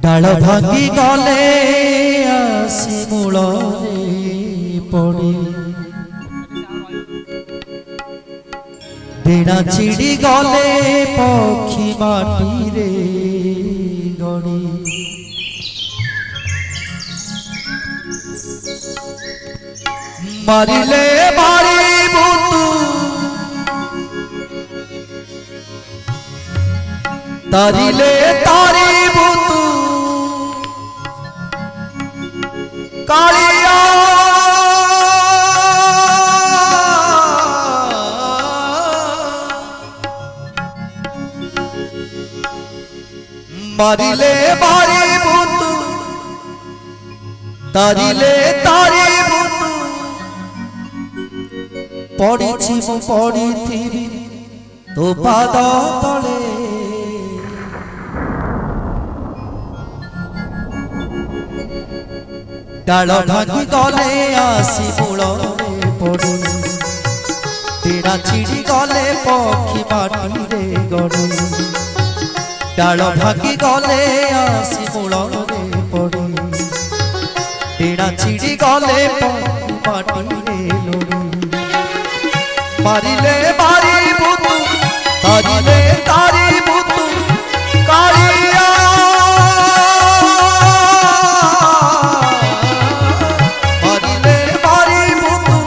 डाल भांगी गले आसी मूलरे पड़े डेणा चिड़ी गले पक्षी माटी रे गड़ी मारिले मारी बुतु तारिले तारी बुतु कालिया मारिले मारी बुतु तारिले तारी बुतु पड़ीछि मु पड़ीथिबि तो पाद तले डाल भांगी गले आसी मूलरे पड़े डेणा चिड़ी गले पक्षी माटी रे गड़े डाल भांगी गले आसी मूलरे पड़े डेणा चिड़ी गले पक्षी माटी रे लड़े मारिले मारी बुतु तारिले तारी बुतु कालिया मारिले मारी बुतु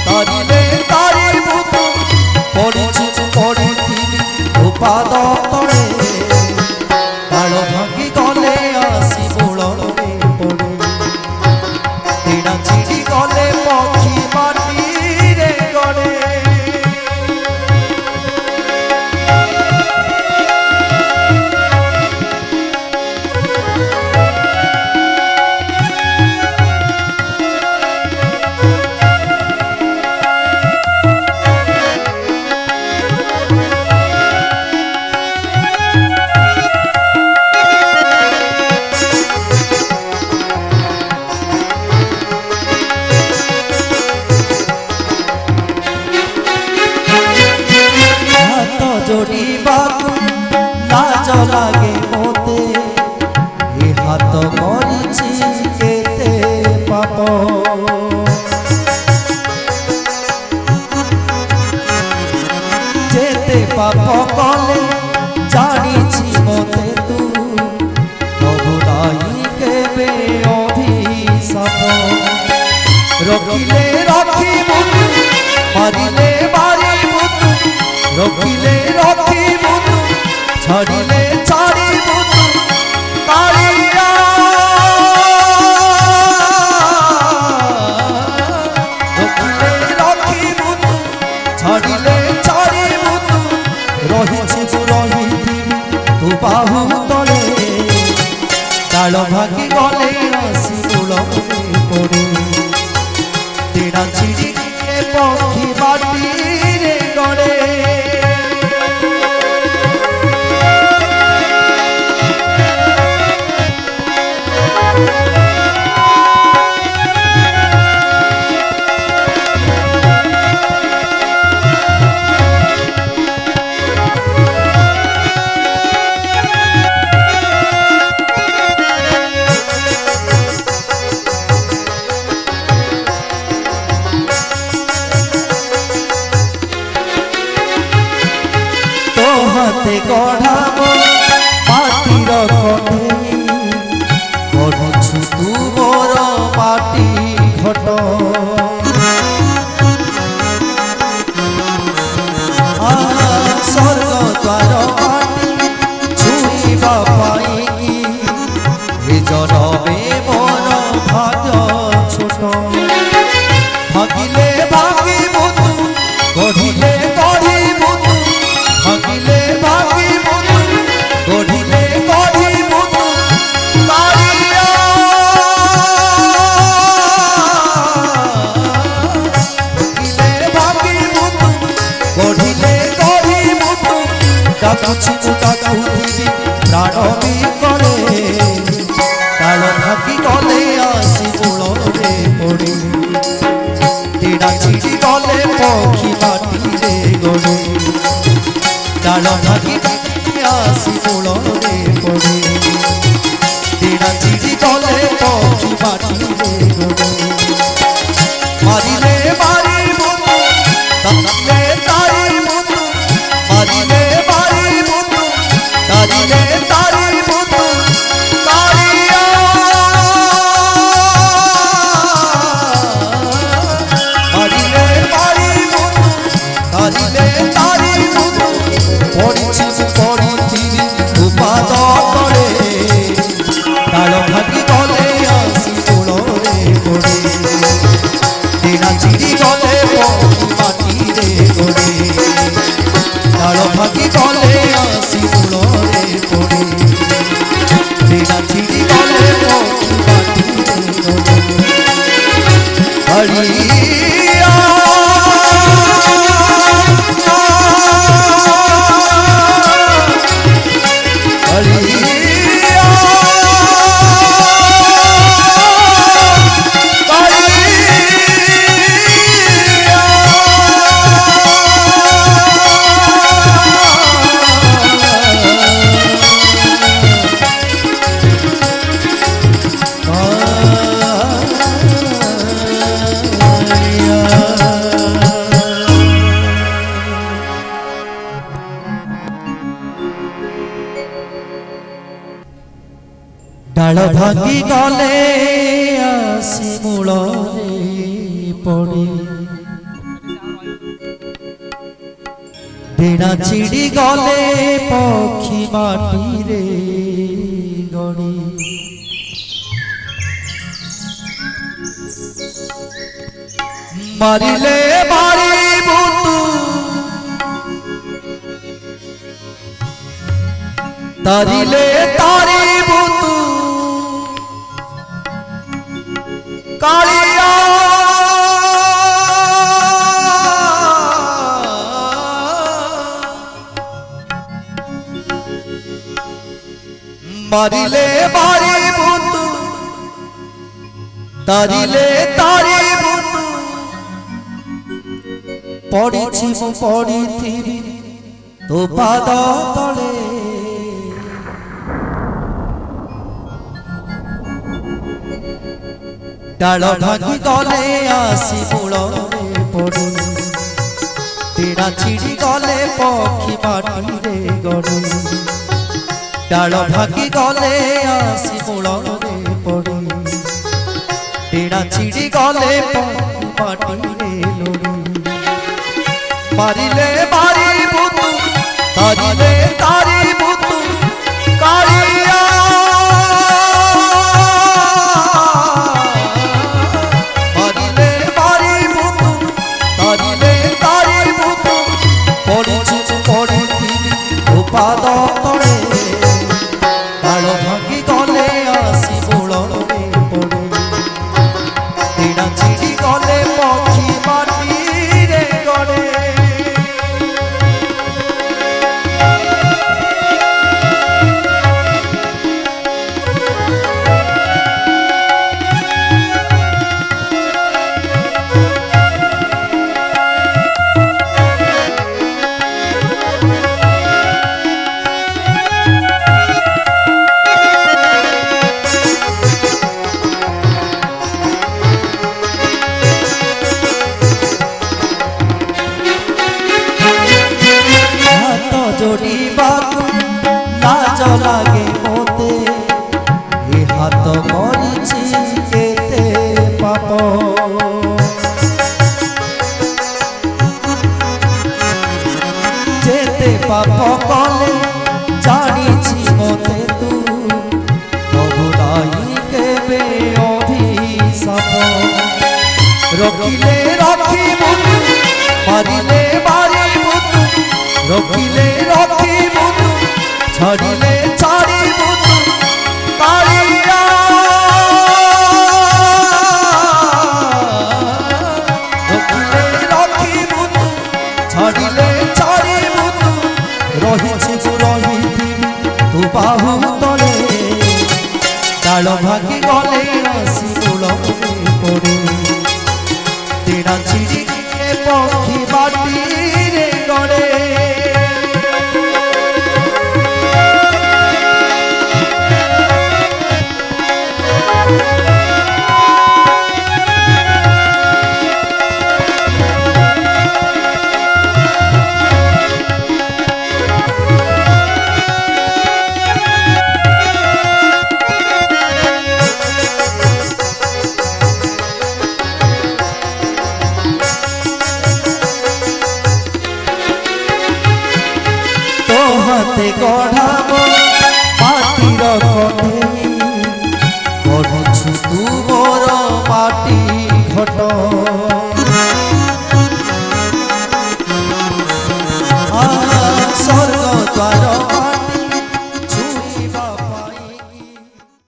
तारिले तारी बुतु पड़ीछि पड़ीथिबि तो पाद तले डाल भांगी गले आसी मूलरे पड़े डेणा चिड़ी गले पक्षी माटी रे गड़े जोड़ीबाकू लाज लागे मोते ए हाथ करिछि केते पाप जेते पाप कले जानिछि मोते तू नबुराई केबे अभिशाप रखिले रखिबु मारिले मारिबु रखिले रखिबु छाड़िले छाड़िबु कालिया रखिले रखिबु छाड़िले छाड़िबु रहिछि रहिथिबि तू बाहु तले डाल भांगी गले आसी मूलरे पड़े डेणा चिड़ी पक्षी माटी रे गड़े हाथे गढ़ाब माटीर कढ़ेई गढ़ुछु तू मोर माटी घट स्वर्ग द्वार माटी छुईबा पाईकी ए जनमे मोर भाग्य छोट भागिले भागिबु तू गढ़िले गढ़िबु तू भागिले भागिबु तू गढ़िले गढ़िबु तू कालिया भागिले भागिबु तू गढ़िले गढ़िबु तू डाकुछि तू डाकुथिबि प्राण बिकले डाल भांगी गले आसी मूलरे पड़े डेणा चिड़ी गले पक्षी माटी रे गड़े डाल भांगी आसी मूलरे पड़े ডাল ভাঙি গলে আসি মূଳରେ পড়ে ডেଣା চিড়ি গলে পক্ষী মাটিরে গড়ে মারিলে মারিবু তু তারিলে তারিবু তু কালিয়া মারিলে মারিবু তু তারিলে তারিবু তু পড়িছি মু পড়িথিবি তো পাদ তলে ডাল ভাঙি গলে আসি মূଳରେ পড়ে ডেଣା চিড়ি গলে পক্ষী মাটিরে গড়ে ডাল ভাঙি গলে আসি মূଳରେ পড়ে ডেଣା চিড়ি গলে পক্ষী মাটিরে লড়ে মারিলে মারিবু তু তারিলে তারিবু তু কালিয়া মারিলে মারিবু তু তারিলে তারিবু তু পড়িছি পড়িথিবি তো পাদ তলে ডাল ভাঙি গলে আসি মূଳରେ পড়ে ডেଣା চিড়ি গলে পক্ষী মাটিরে গড়ে जोड़ीबाकू लाज लागे मोते ए हाथ करिछि केते पाप जेते पाप कले जानिछि मोते तू तबु नाई केबे अभिशाप रखिले रखिबु मारिले मारिबु रखिले रखिबु तू छाड़िले छाड़िबु तू कालिया रखिले रखिबु तू छाड़िले छाड़िबु तू रहिछि तू रहिथि तू बाहु तले डाल भांगी गले आसी मूଳରେ पड़े डेଣା चिड़ी पक्षी माटिरे गड़े हाथे गढ़ाब माटीर